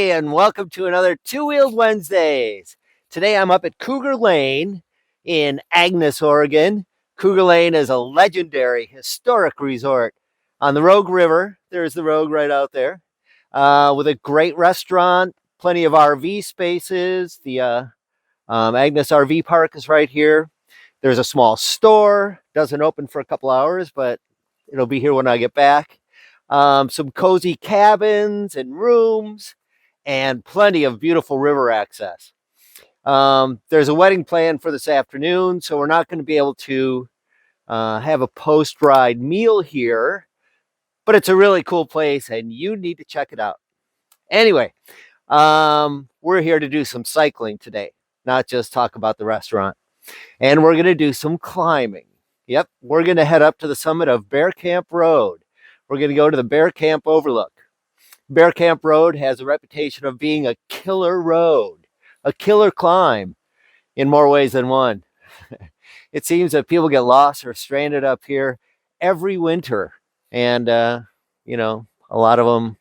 Hey, and welcome to another Two-Wheeled Wednesdays. Today I'm up at Cougar Lane in Agnes, Oregon. Cougar Lane is a legendary historic resort on the Rogue River. There's the Rogue right out there, with a great restaurant, plenty of RV spaces. The Agnes RV Park is right here. There's a small store. Doesn't open for a couple hours, but it'll be here when I get back. Some cozy cabins and rooms, and plenty of beautiful river access. There's a wedding planned for this afternoon, so we're not going to be able to have a post-ride meal here, but it's a really cool place, and you need to check it out. Anyway, we're here to do some cycling today, not just talk about the restaurant. And we're going to do some climbing. Yep, we're going to head up to the summit of Bear Camp Road. We're going to go to the Bear Camp Overlook. Bear Camp Road has a reputation of being a killer road, a killer climb in more ways than one. It seems that people get lost or stranded up here every winter, and a lot of them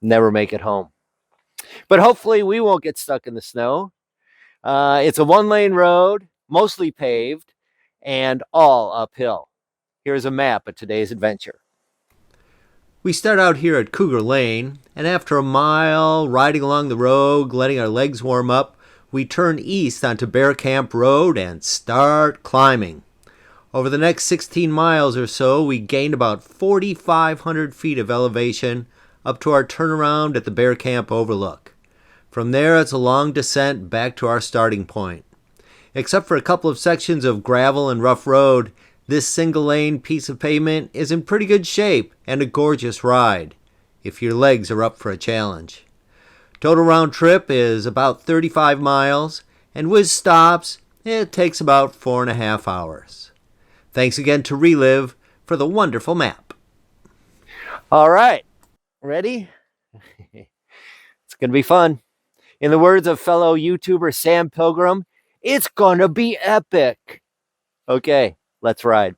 never make it home. But hopefully we won't get stuck in the snow. It's a one-lane road, mostly paved, and all uphill. Here's a map of today's adventure. We start out here at Cougar Lane, and after a mile riding along the road, letting our legs warm up, we turn east onto Bear Camp Road and start climbing. Over the next 16 miles or so, we gained about 4,500 feet of elevation up to our turnaround at the Bear Camp Overlook. From there, it's a long descent back to our starting point. Except for a couple of sections of gravel and rough road, this single-lane piece of pavement is in pretty good shape and a gorgeous ride, if your legs are up for a challenge. Total round trip is about 35 miles, and with stops, it takes about 4.5 hours. Thanks again to Relive for the wonderful map. All right, ready? It's going to be fun. In the words of fellow YouTuber Sam Pilgrim, it's gonna be epic. Okay, let's ride.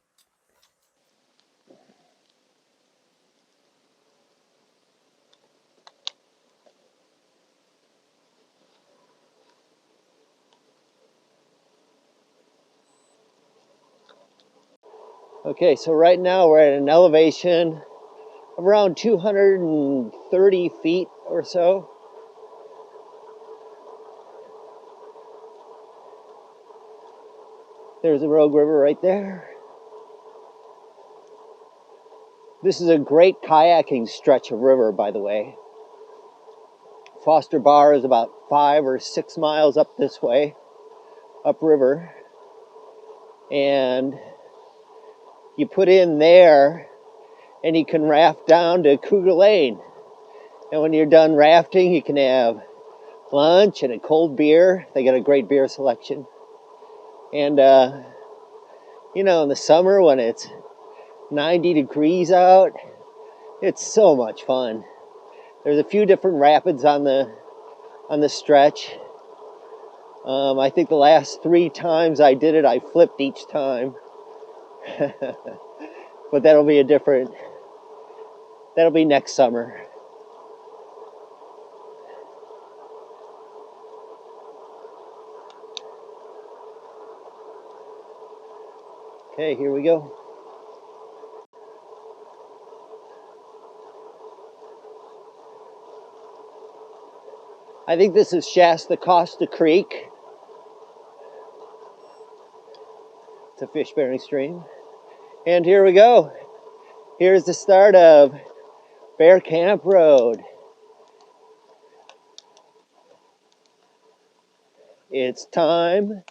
Okay, so right now we're at an elevation of around 230 feet or so. There's the Rogue River right there. This is a great kayaking stretch of river, by the way. Foster Bar is about 5 or 6 miles up this way, upriver. And you put in there, and you can raft down to Cougar Lane. And when you're done rafting, you can have lunch and a cold beer. They got a great beer selection. And, in the summer when it's 90 degrees out, it's so much fun. There's a few different rapids on the stretch. I think the last 3 times I did it, I flipped each time. But that'll be next summer. Okay, here we go. I think this is Shasta Costa Creek. It's a fish-bearing stream. And here we go. Here's the start of Bear Camp Road. It's time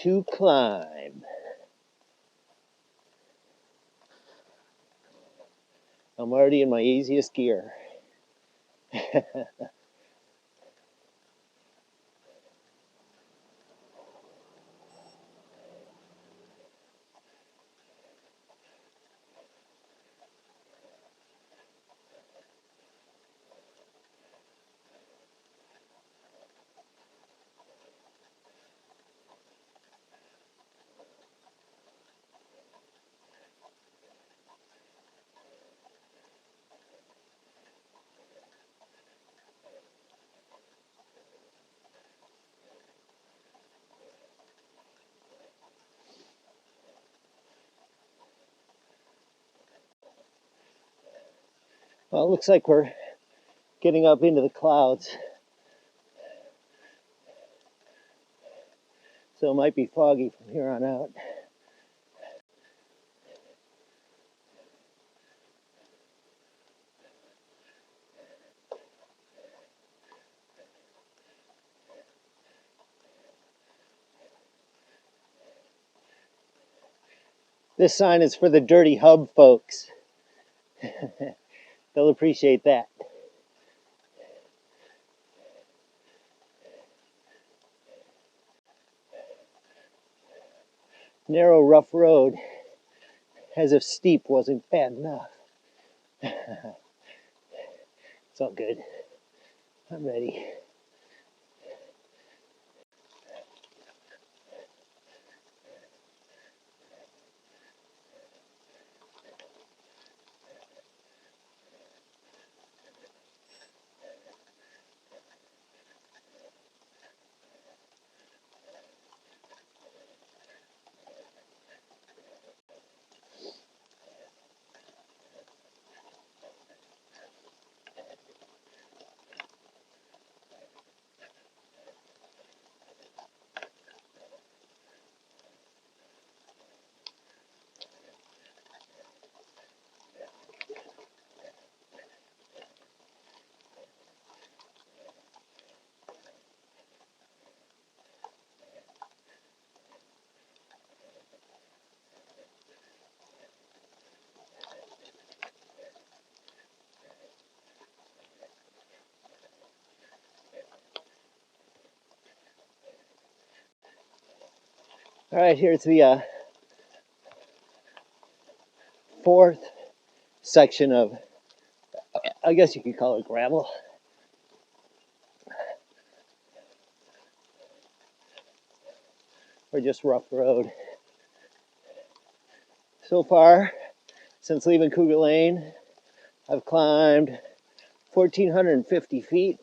to climb. I'm already in my easiest gear. Well, it looks like we're getting up into the clouds. So it might be foggy from here on out. This sign is for the Dirty Hub folks. They'll appreciate that. Narrow, rough road, as if steep wasn't bad enough. It's all good. I'm ready. All right, here's the fourth section of, I guess you could call it gravel. Or just rough road. So far, since leaving Cougar Lane, I've climbed 1,450 feet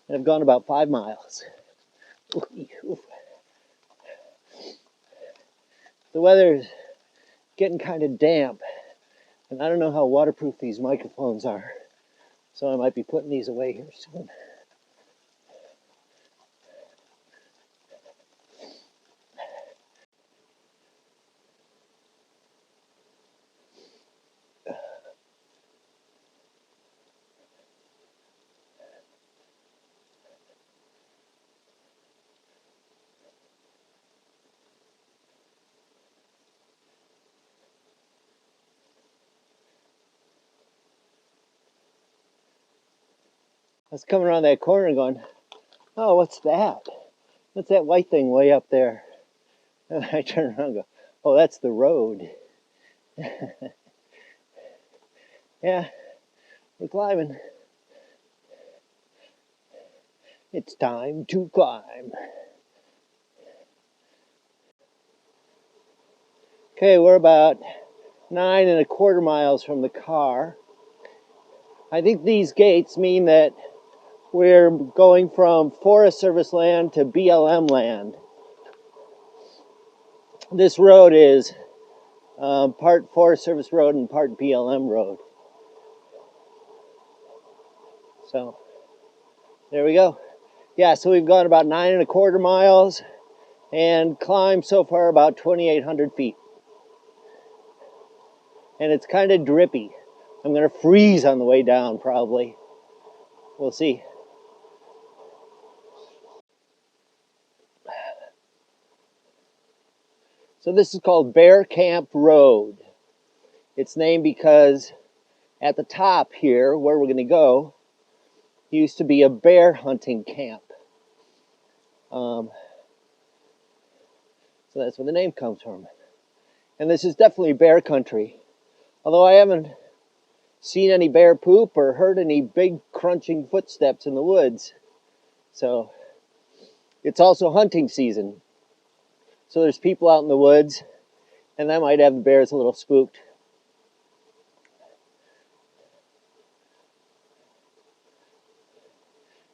and I've gone about 5 miles. The weather's getting kind of damp, and I don't know how waterproof these microphones are, so I might be putting these away here soon. I was coming around that corner going, oh, what's that? What's that white thing way up there? And I turn around and go, oh, that's the road. Yeah, we're climbing. It's time to climb. Okay, we're about 9.25 miles from the car. I think these gates mean that we're going from Forest Service land to BLM land. This road is part Forest Service road and part BLM road. So there we go. Yeah, so we've gone about 9.25 miles and climbed so far about 2,800 feet. And it's kind of drippy. I'm going to freeze on the way down probably. We'll see. So this is called Bear Camp Road. It's named because at the top here, where we're going to go, used to be a bear hunting camp. So that's where the name comes from. And this is definitely bear country. Although I haven't seen any bear poop or heard any big crunching footsteps in the woods. So it's also hunting season. So there's people out in the woods, and that might have the bears a little spooked.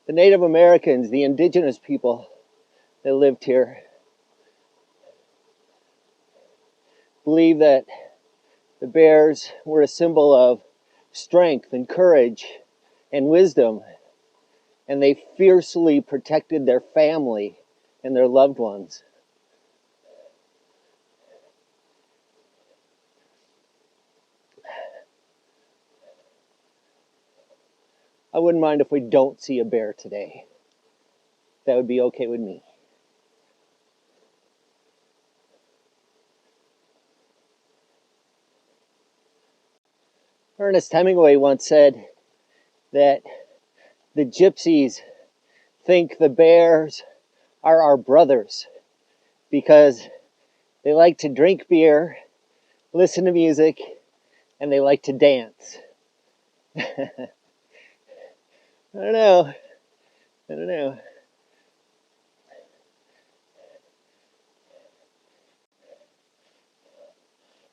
The Native Americans, the indigenous people that lived here, believe that the bears were a symbol of strength and courage and wisdom, and they fiercely protected their family and their loved ones. I wouldn't mind if we don't see a bear today. That would be okay with me. Ernest Hemingway once said that the gypsies think the bears are our brothers because they like to drink beer, listen to music, and they like to dance. I don't know.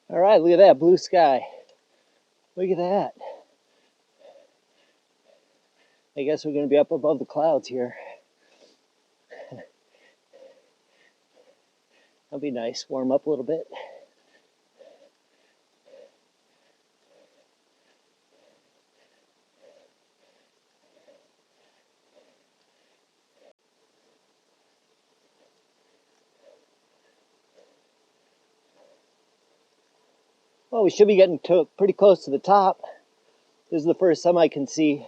All right, look at that blue sky. Look at that. I guess we're going to be up above the clouds here. That'll be nice. Warm up a little bit. Well, we should be getting pretty close to the top. This is the first time I can see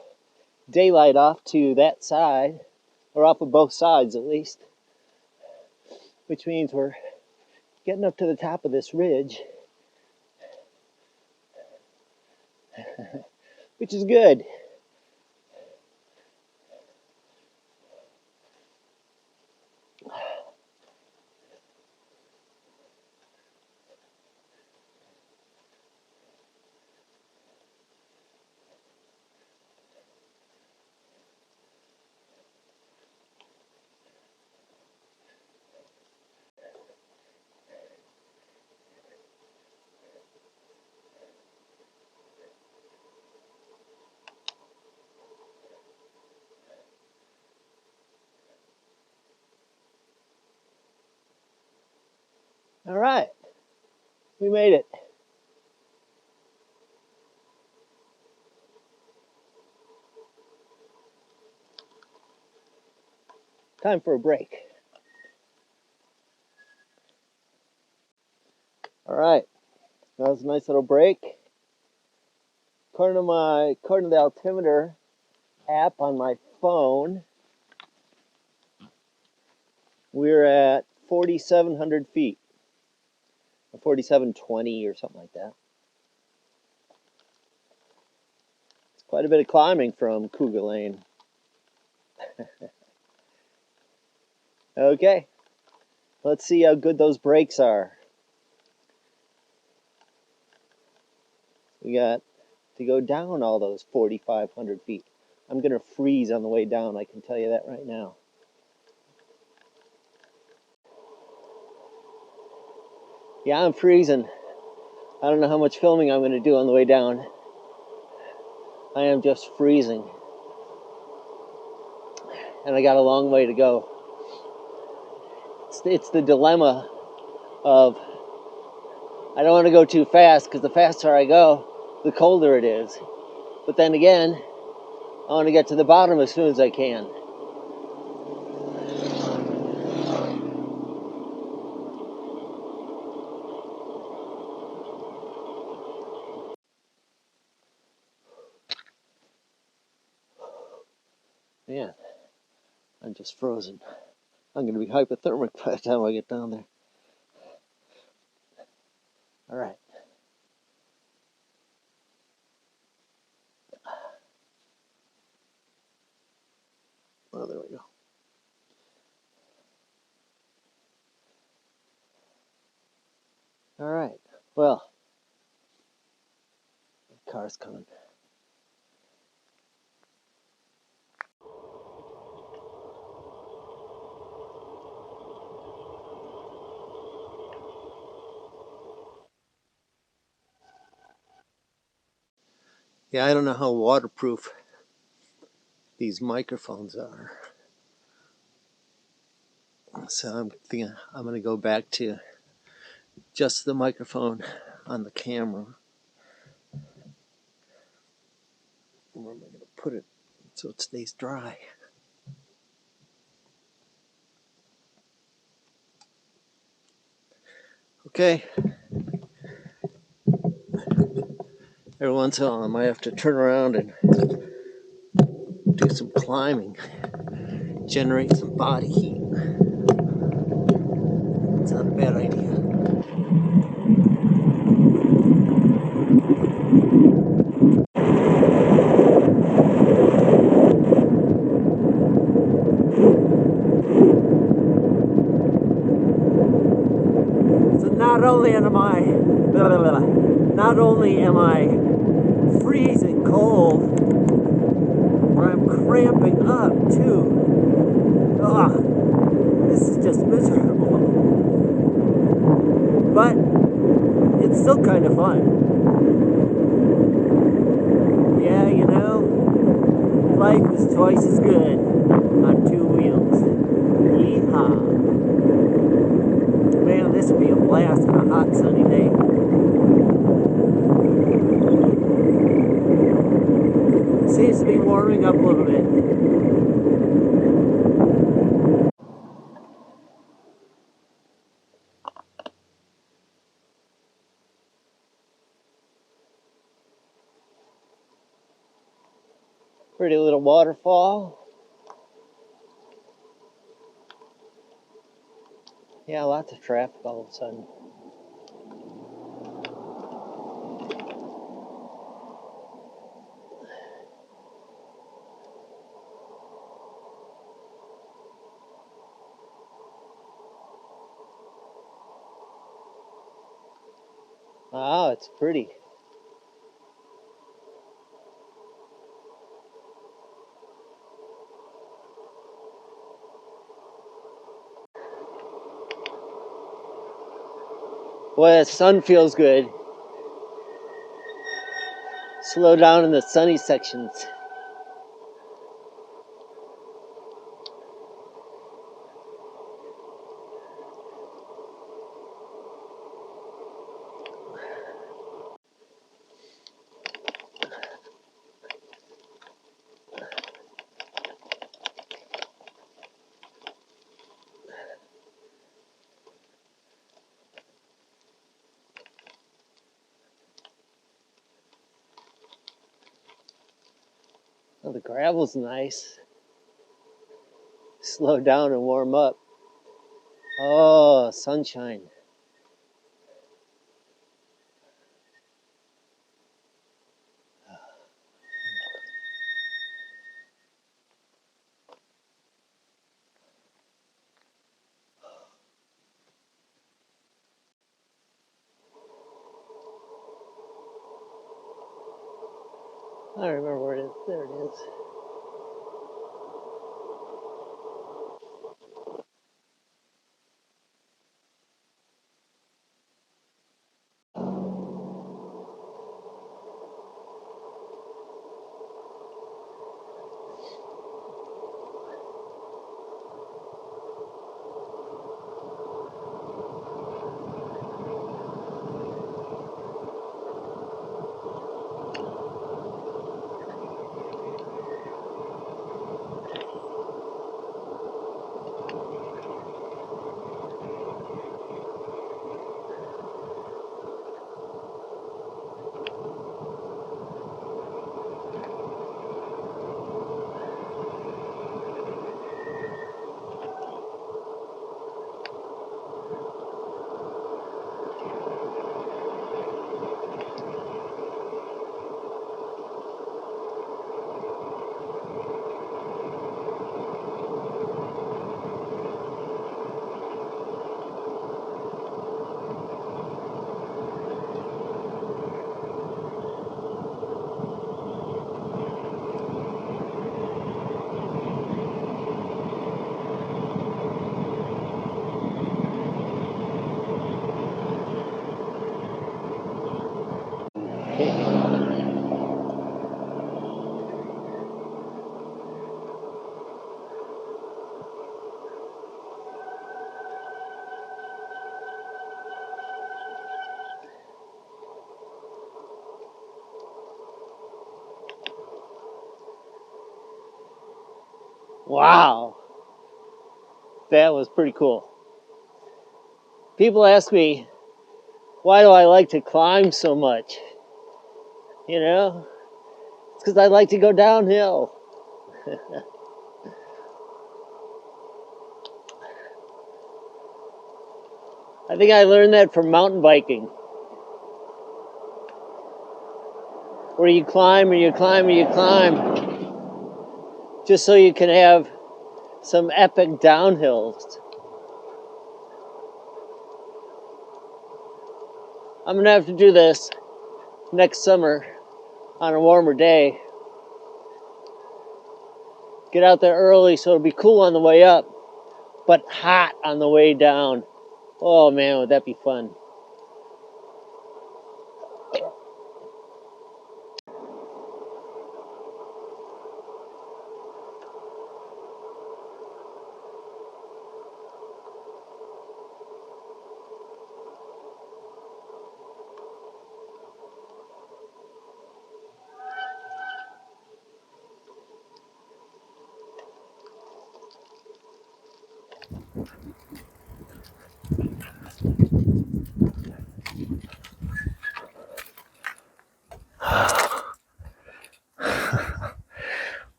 daylight off to that side, or off of both sides at least, which means we're getting up to the top of this ridge, which is good. All right, we made it. Time for a break. All right, that was a nice little break. According to the altimeter app on my phone, we're at 4,700 feet, or 4,720 or something like that. It's quite a bit of climbing from Cougar Lane. Okay, let's see how good those brakes are. We got to go down all those 4,500 feet. I'm going to freeze on the way down, I can tell you that right now. Yeah, I'm freezing. I don't know how much filming I'm going to do on the way down. I am just freezing. And I got a long way to go. It's the dilemma of I don't want to go too fast because the faster I go, the colder it is. But then again, I want to get to the bottom as soon as I can. Man, I'm just frozen. I'm going to be hypothermic by the time I get down there. All right. Oh, there we go. All right. Well, the car's coming. Yeah, I don't know how waterproof these microphones are. So I'm thinking I'm going to go back to just the microphone on the camera. Where am I going to put it so it stays dry? Okay. Every once in a while I might have to turn around and do some climbing, generate some body heat. It's not a bad idea. So not only am I freezing cold, but I'm cramping up too. Ugh, this is just miserable. But it's still kind of fun. Yeah, you know, life is twice as good on two wheels. Yeehaw. Man, this would be a blast on a hot sunny day. Seems to be warming up a little bit. Pretty little waterfall. Yeah, lots of traffic all of a sudden. Wow, it's pretty. Boy, the sun feels good. Slow down in the sunny sections. Oh, the gravel's nice. Slow down and warm up. Oh, sunshine. I don't remember where it is. There it is. Wow, that was pretty cool. People ask me, why do I like to climb so much? You know, it's because I like to go downhill. I think I learned that from mountain biking, where you climb and you climb and you climb, just so you can have some epic downhills. I'm gonna have to do this next summer on a warmer day. Get out there early so it'll be cool on the way up, but hot on the way down. Oh man, would that be fun.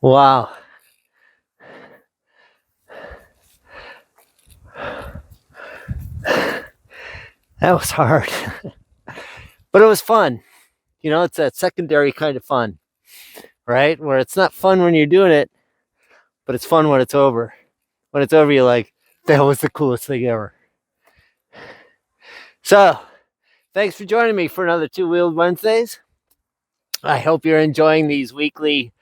Wow. That was hard. But it was fun. You know, it's that secondary kind of fun, right? Where it's not fun when you're doing it, but it's fun when it's over. When it's over, you're like, that was the coolest thing ever. So, thanks for joining me for another Two-Wheeled Wednesdays. I hope you're enjoying these weekly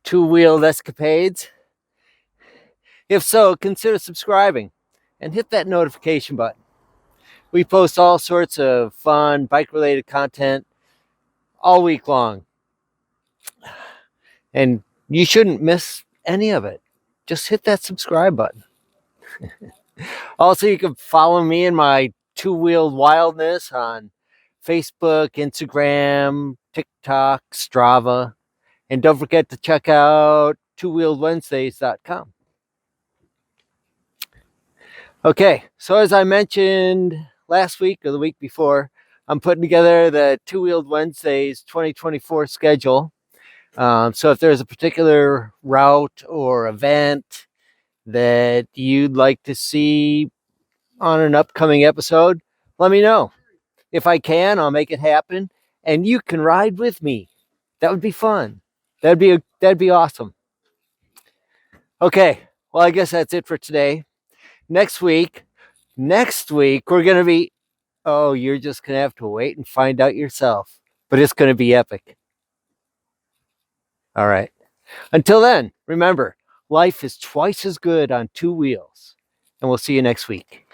two-wheeled escapades. If so, consider subscribing and hit that notification button. We post all sorts of fun bike-related content all week long. And you shouldn't miss any of it. Just hit that subscribe button. Also, you can follow me in my two-wheeled wildness on Facebook, Instagram, TikTok, Strava. And don't forget to check out twowheeledwednesdays.com. Okay, so as I mentioned last week or the week before, I'm putting together the Two-Wheeled Wednesdays 2024 schedule. So if there's a particular route or event that you'd like to see on an upcoming episode, let me know. If I can, I'll make it happen, and you can ride with me. That would be fun. That'd be awesome. Okay, well, I guess that's it for today. Next week, we're gonna be. Oh, you're just gonna have to wait and find out yourself. But it's gonna be epic. All right. Until then, remember, life is twice as good on two wheels. And we'll see you next week.